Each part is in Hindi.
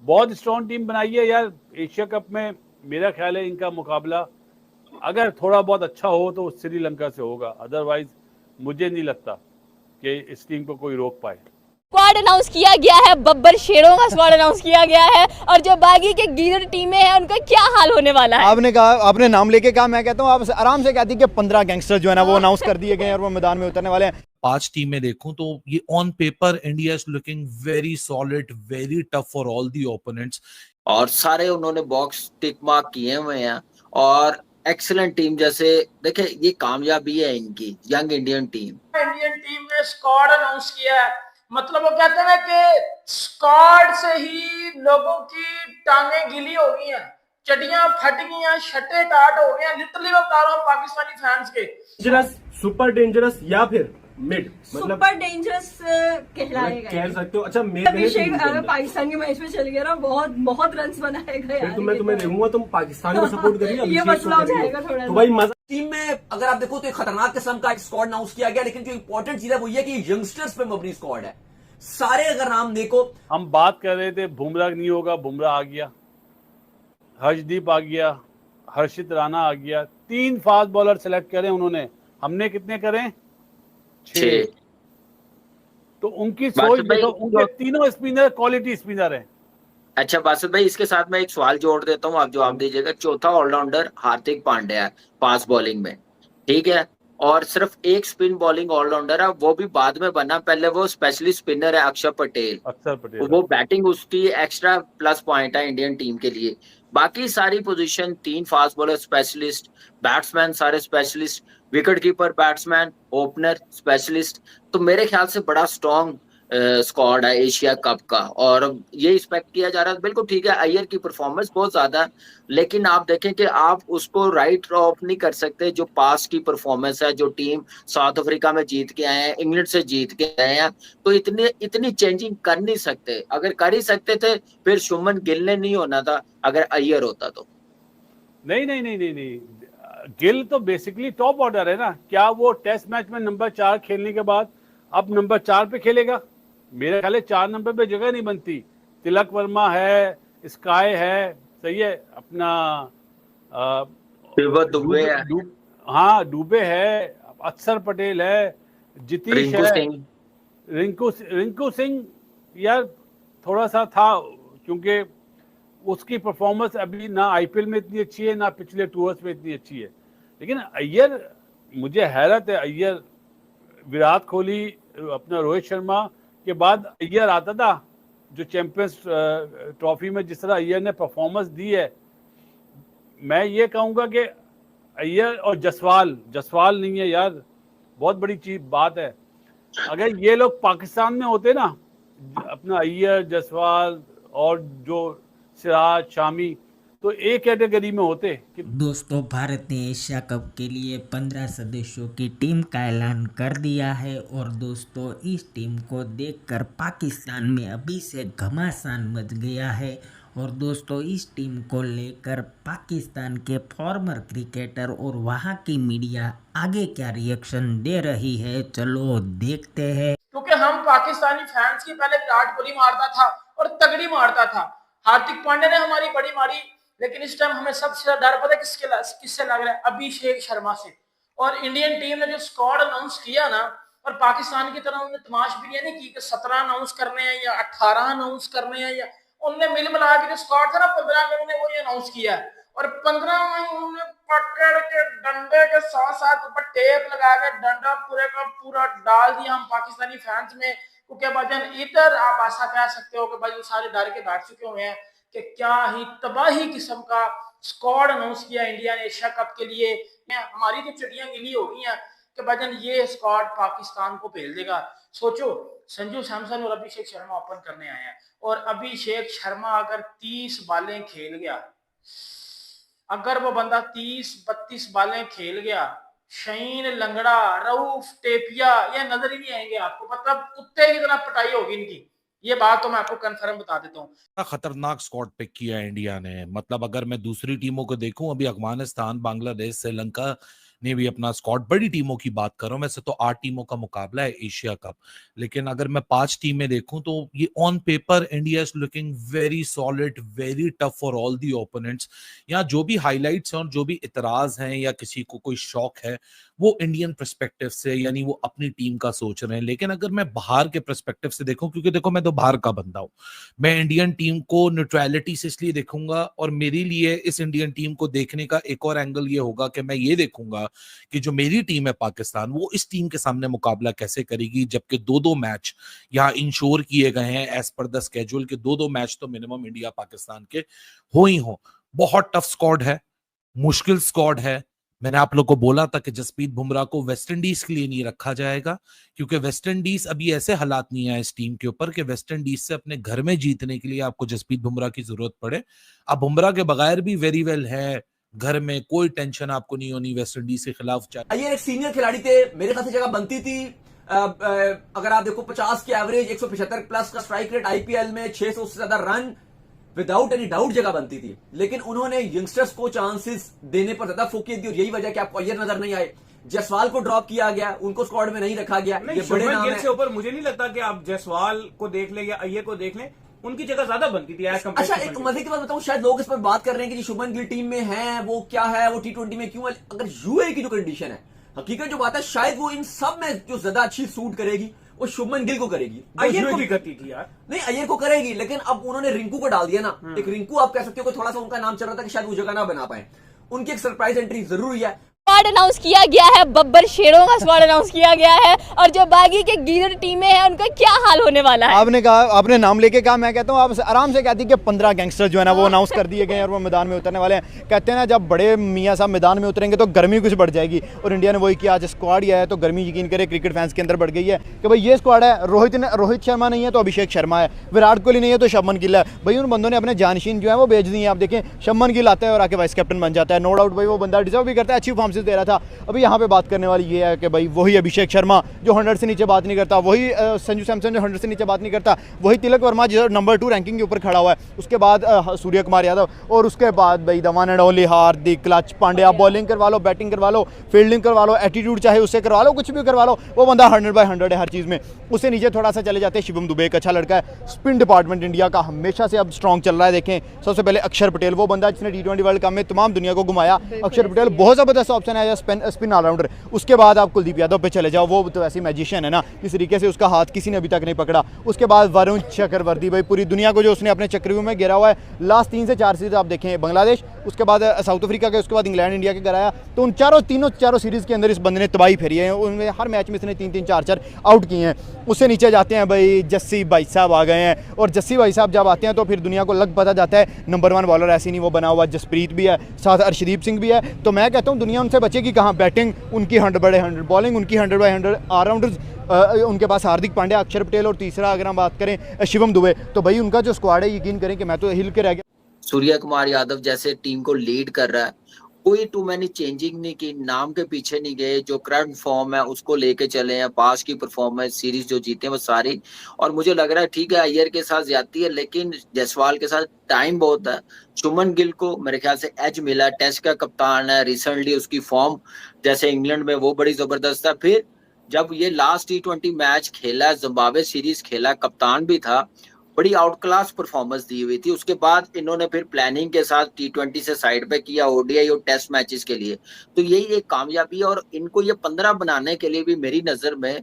बहुत स्ट्रॉन्ग टीम बनाई है यार। एशिया कप में मेरा ख्याल है इनका मुकाबला अगर थोड़ा बहुत अच्छा हो तो श्रीलंका से होगा, अदरवाइज मुझे नहीं लगता कि इस टीम को कोई रोक पाए। स्क्वाड अनाउंस किया गया है, बब्बर शेरों का स्क्वाड अनाउंस किया गया है, और जो बाकी के गीदड़ टीमें हैं उनका क्या हाल होने वाला है। आपने कहा, आपने नाम लेके कहा, मैं कहता हूँ आप आराम से कहती कि 15 गैंगस्टर जो है ना वो अनाउंस कर दिए गए हैं और वो मैदान में उतरने वाले हैं। 5 टीमें देखूं तो ये on paper India is looking very solid, very tough for all the opponents, और सारे उन्होंने बॉक्स टिक मार्क किए हुए हैं और एक्सीलेंट टीम। जैसे देखे, ये कामयाबी है इनकी यंग इंडियन टीम ने स्क्वाड अनाउंस किया है। मतलब वो कहते हैं कि स्क्वाड से ही लोगों की टांगें गीली हो गई हैं, चड्डियां फट गई हैं, शर्टें टाट हो गए हैं। लिटरली मैं बता रहा हूँ पाकिस्तानी फैंस के। डेंजरस, सुपर डेंजरस या फिर मिड, मतलब सुपर डेंजरस कहलाएगा, कह सकते हो। अच्छा, अभिषेक अगर पाकिस्तान के मैच में चल गया ना, बहुत बहुत रन बनाएगा यार। तो मैं तुम्हें देखूंगा, तुम पाकिस्तान को सपोर्ट करिए, ये मसला हो जाएगा थोड़ा। तो भाई मजा टीम में अगर आप देखो तो एक खतरनाक किस्म का एक स्क्वाड अनाउंस किया गया, लेकिन जो इंपॉर्टेंट चीज है वो ये कि यंगस्टर्स पे मबनी स्क्वाड है। सारे अगर नाम देखो, हम बात कर रहे थे बुमराह नहीं होगा, बुमराह आ गया, हर्षदीप आ गया, हर्षित राणा आ गया, 3 फास्ट बॉलर सेलेक्ट करें उन्होंने। हमने कितने करें? 6। तो उनकी सोच देखो, उनके तीनों स्पिनर क्वालिटी स्पिनर हैं। अच्छा बासित भाई, इसके साथ मैं एक सवाल जोड़ देता हूँ, आप जवाब दीजिएगा। चौथा ऑलराउंडर हार्दिक पांड्या है फास्ट बॉलिंग में, ठीक है, और सिर्फ एक स्पिन बॉलिंग ऑलराउंडर है, वो भी बाद में बना, पहले वो स्पेशलिस्ट स्पिनर है अक्षर पटेल। वो बैटिंग उसकी एक्स्ट्रा प्लस पॉइंट है इंडियन टीम के लिए। बाकी सारी position 3 fast bowler specialist, batsman सारे specialist, wicket keeper batsman, opener specialist. तो मेरे ख्याल से बड़ा स्ट्रॉन्ग स्क्वाड है एशिया कप का, और ये एक्सपेक्ट किया जा रहा है। बिल्कुल ठीक है, अय्यर की परफॉर्मेंस बहुत ज्यादा है, लेकिन आप देखें कि आप उसको राइट ऑफ नहीं कर सकते। जो पास की परफॉर्मेंस है, जो टीम साउथ अफ्रीका में जीत के आए हैं, इंग्लैंड से जीत के आए हैं, तो इतनी चेंजिंग कर नहीं सकते। अगर कर ही सकते थे फिर शुभमन गिल ने नहीं होना था, अगर अय्यर होता तो। नहीं, गिल तो बेसिकली टॉप ऑर्डर है ना। क्या वो टेस्ट मैच में नंबर 4 खेलने के बाद अब नंबर 4 पे खेलेगा? मेरे ख्याल 4 नंबर पे जगह नहीं बनती। तिलक वर्मा है, स्काई है, सही है, अपना दुबे है, हाँ डूबे है, अक्षर पटेल है, जितीश है, रिंकू सिंह यार थोड़ा सा था, क्योंकि उसकी परफॉर्मेंस अभी ना आईपीएल में इतनी अच्छी है ना पिछले टूर्स में इतनी अच्छी है। लेकिन अय्यर, मुझे हैरत है, अय्यर, विराट कोहली, अपना रोहित शर्मा के बाद अय्यर आता था। जो चैंपियंस ट्रॉफी में जिस तरह अय्यर ने परफॉर्मेंस दी है, मैं ये कहूँगा कि अय्यर और जसवाल नहीं है यार, बहुत बड़ी चीज बात है। अगर ये लोग पाकिस्तान में होते ना, अपना अय्यर, जसवाल और जो सिराज, शामी, तो एक कैटेगरी में होते। दोस्तों, भारत ने एशिया कप के लिए 15 सदस्यों की टीम का ऐलान कर दिया है, और दोस्तों इस टीम को देखकर पाकिस्तान में अभी से घमासान मच गया है। और दोस्तों इस टीम को लेकर पाकिस्तान के फॉर्मर क्रिकेटर और वहां की मीडिया आगे क्या रिएक्शन दे रही है, चलो देखते हैं। क्योंकि हम पाकिस्तानी फैंस की पहले विराट कोहली मारता था और तगड़ी मारता था, हार्दिक पांड्या ने हमारी बड़ी मारी, लेकिन इस टाइम हमें सबसे ज्यादा डर पता है किससे लग रहा है? अभिषेक शर्मा से। और इंडियन टीम ने जो स्क्वाड अनाउंस किया ना, और पाकिस्तान की तरह उन्होंने तमाशबीनी नहीं की कि 17 अनाउंस करने हैं या 18 अनाउंस करने हैं, या उनने मिल मिला के जो स्क्वाड था ना 15 का, उन्होंने वही अनाउंस किया है। और 15 में उन्होंने पकड़ के डंडे के साथ साथ ऊपर टेप लगा के डंडा पूरे का पूरा डाल दिया हम पाकिस्तानी फैंस में। क्योंकि भाईजान इधर आप ऐसा कह सकते हो कि भाई वो सारे डर के बैठ चुके हुए हैं कि क्या ही तबाही किस्म का स्क्वाड अनाउंस किया इंडिया ने एशिया कप के लिए। हमारी तो चिड़ियां गिली हो गई हैं कि भाईजान ये स्क्वाड पाकिस्तान को भेज देगा। सोचो, संजू सैमसन और अभिषेक शर्मा ओपन करने आए हैं, और अभिषेक शर्मा अगर 30 बालें खेल गया, अगर वो बंदा 30-32 बालें खेल गया, शहीन लंगड़ा, रऊफ, टेपिया, ये नजर ही नहीं आएंगे आपको। मतलब कुत्ते की तरह पिटाई होगी इनकी, ये बात तो मैं आपको कंफर्म बता देता हूँ। खतरनाक स्क्वाड पिक किया इंडिया ने। मतलब अगर मैं दूसरी टीमों को देखूं, अभी अफगानिस्तान, बांग्लादेश, श्रीलंका, ने भी अपना स्क्वाड, बड़ी टीमों की बात कर रहा हूं, वैसे तो 8 टीमों का मुकाबला है एशिया कप, लेकिन अगर मैं 5 टीमें देखूं तो ये on paper India is looking very solid, very tough for all the opponents. यहाँ जो भी हाईलाइट्स हैं और जो भी इतराज हैं या किसी को कोई शौक है वो इंडियन पर्सपेक्टिव से, यानी वो अपनी टीम का सोच रहे हैं। लेकिन अगर मैं बाहर के पर्सपेक्टिव से देखूं, क्योंकि देखो मैं तो बाहर का बंदा हूं, मैं इंडियन टीम को न्यूट्रलिटी से इसलिए देखूंगा, और मेरे लिए इस इंडियन टीम को देखने का एक और एंगल ये होगा कि मैं ये देखूंगा कि जो मेरी टीम है पाकिस्तान, वो इस टीम के सामने मुकाबला कैसे करेगी, जबकि 2-2 मैच यहाँ इंश्योर किए गए हैं एज पर द स्केड्यूल के 2-2 मैच तो मिनिमम इंडिया पाकिस्तान के हो ही हो। बहुत टफ स्क्वाड है, मुश्किल स्क्वाड है। मैंने आप लोग को बोला था कि जसप्रीत बुमराह को वेस्ट इंडीज के लिए नहीं रखा जाएगा, क्योंकि वेस्ट इंडीज अभी ऐसे हालात नहीं है इस टीम के ऊपर कि वेस्ट इंडीज से अपने घर में जीतने के लिए आपको जसप्रीत बुमराह की जरूरत पड़े। अब बुमराह के बगैर भी वेरी वेल है, घर में कोई टेंशन आपको नहीं होनी वेस्ट इंडीज के खिलाफ। ये एक सीनियर खिलाड़ी थे, मेरे ख्याल से जगह बनती थी। अगर आप देखो 50 की एवरेज, 175 प्लस का स्ट्राइक रेट, आईपीएल में 600 से ज्यादा रन, विदाउट एनी डाउट जगह बनती थी। लेकिन उन्होंने यंगस्टर्स को चांसेस देने पर ज्यादा फोकस दी और यही वजह कि आपको अय्यर नजर नहीं आए। जायसवाल को ड्रॉप किया गया, उनको स्क्वाड में नहीं रखा गया। ये बड़े नाम है। से ऊपर मुझे नहीं लगता कि आप जायसवाल को देख लें या अय्यर को देख लें, उनकी जगह ज्यादा बनती थी। अच्छा, एक मजे की बात बताऊं, शायद लोग इस पर बात कर रहे हैं कि शुभमन गिल टीम में है, वो क्या है, वो T20 में क्यों है। अगर यूएई की जो कंडीशन है, हकीकत जो बात है, शायद वो इन सब में जो ज्यादा अच्छी सूट करेगी वो शुभमन गिल को करेगी। अय्यर को भी करती थी यार, नहीं अय्यर को करेगी, लेकिन अब उन्होंने रिंकू को डाल दिया ना। एक रिंकू आप कह सकते हो कि थोड़ा सा उनका नाम चल रहा था कि शायद वो जगह ना बना पाए। उनकी एक सरप्राइज एंट्री जरूरी है। स्क्वाड अनाउंस किया गया है, बब्बर शेरों का स्क्वाड अनाउंस किया गया है, और जो बाकी के गीदड़ टीमें हैं उनका क्या हाल होने वाला है। आपने कहा, आपने नाम लेके कहा, मैं कहता हूँ आप आराम से कहती कि 15 गैंगस्टर जो है ना वो अनाउंस कर दिए गए और वो मैदान में उतरने वाले हैं। कहते हैं ना जब बड़े मियाँ साहब मैदान में उतरेंगे तो गर्मी कुछ बढ़ जाएगी, और इंडिया ने वही किया। आज स्क्वाड ही आया तो गर्मी यकीन करे क्रिकेट फैंस के अंदर बढ़ गई है कि भाई ये स्क्वाड है। रोहित शर्मा नहीं है तो अभिषेक शर्मा है, विराट कोहली नहीं है तो शुभमन गिल है। भाई उन बंदों ने अपने जानशीन जो है वो बेच दी है। आप देखें शुभमन गिल आता है और आके वाइस कैप्टन बन जाता है। नो डाउट भाई वो बंदा डिजर्व भी करता है, अच्छी परफॉर्मेंस दे रहा था। अभी यहाँ पे बात करने वाली ये है कि भाई वही अभिषेक शर्मा जो 100 से नीचे बात नहीं करता, वही संजू सैमसन जो 100 से नीचे बात नहीं करता, वही तिलक वर्मा जो नंबर 2 रैंकिंग के ऊपर खड़ा हुआ है, उसके बाद सूर्य कुमार यादव, और उसके बाद भाई the one and only Hardik clutch Pandya. Bowling करवा लो, बैटिंग करवा लो, फील्डिंग करवा लो, एटीट्यूड चाहे उससे करवा लो, कुछ भी करवा लो, वो बंदा 100/100 है हर चीज़ में। उससे नीचे थोड़ा सा चले जाते हैं शिवम दुबे, एक अच्छा लड़का है। स्पिन डिपार्टमेंट इंडिया का हमेशा से अब स्ट्रॉन्ग चल रहा है। देखें सबसे पहले अक्षर पटेल, वो बंदा जिसने T20 वर्ल्ड कप में तमाम दुनिया को घुमाया। अक्षर पटेल बहुत ज़बरदस्त ऑप्शन है स्पिन ऑलराउंडर। उसके बाद आप कुलदीप यादव पे चले जाओ, वो तो ऐसी मैजिशियन है ना, इस तरीके से उसका हाथ किसी ने अभी तक नहीं पकड़ा। उसके बाद वरुण चक्रवर्ती, भाई पूरी दुनिया को जो उसने अपने चक्रव्यूह में गिरा हुआ है। लास्ट 3 से 4 सीरीज आप देखें बांग्लादेश, उसके बाद साउथ अफ्रीका के, उसके बाद इंग्लैंड, इंडिया के कराया। तो उन चारों सीरीज़ के अंदर इस बंदे ने तबाही फेरी है। उनमें हर मैच में इसने 3-3, 4-4 आउट किए हैं। उससे नीचे जाते हैं भाई जस्सी भाई साहब आ गए हैं, और जस्सी भाई साहब जब आते हैं तो फिर दुनिया को लग पता जाता है नंबर 1 बॉलर ऐसे नहीं वो बना हुआ। जसप्रीत भी है, साथ अर्शदीप सिंह भी है। तो मैं कहता हूँ दुनिया उनसे बचेगी कहाँ। बैटिंग उनकी 100/100, बॉलिंग उनकी 100/100, ऑलराउंडर्स उनके पास हार्दिक पांड्या, अक्षर पटेल, और तीसरा अगर हम बात करें शिवम दुबे, तो भाई उनका जो स्क्वाड है यकीन करें कि मैं तो हिल के रह गया। सूर्य कुमार यादव जैसे टीम को लीड कर रहा है, कोई टू मैनी चेंजिंग नहीं की, नाम के पीछे नहीं गए, जो करंट फॉर्म है उसको लेके चले हैं। पास की परफॉर्मेंस, सीरीज जो जीते हैं वो सारी, और मुझे लग रहा है ठीक है अय्यर के साथ ज्यादती है, लेकिन जायसवाल के साथ टाइम बहुत है। शुभमन गिल को मेरे ख्याल से एज मिला, टेस्ट का कप्तान है, रिसेंटली उसकी फॉर्म जैसे इंग्लैंड में वो बड़ी जबरदस्त है। फिर जब ये लास्ट T20 मैच खेला, जिम्बाब्वे सीरीज खेला, कप्तान भी था, बड़ी आउट क्लास परफॉर्मेंस दी हुई थी। उसके बाद इन्होंने फिर प्लानिंग के साथ T20 से साइड पे किया, ODI और टेस्ट मैचेस के लिए। तो यही एक कामयाबी है, और इनको ये 15 बनाने के लिए भी मेरी नजर में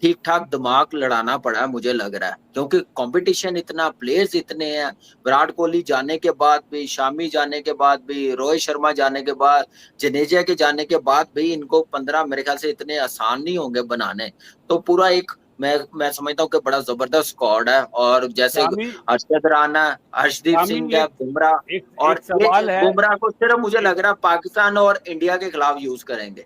ठीक ठाक दिमाग लड़ाना पड़ा मुझे लग रहा है, क्योंकि कंपटीशन इतना, प्लेयर्स इतने हैं। विराट कोहली जाने के बाद भी, शामी जाने के बाद भी, रोहित शर्मा जाने के बाद, जडेजा के जाने के बाद भी इनको 15 मेरे ख्याल से इतने आसान नहीं होंगे बनाने। तो पूरा एक मैं समझता हूँ कि बड़ा जबरदस्त स्क्वाड है। और जैसे हर्षद राणा, हर्षदीप सिंह है, बुमराह, और बुमराह को सिर्फ मुझे लग रहा है पाकिस्तान और इंडिया के खिलाफ यूज करेंगे।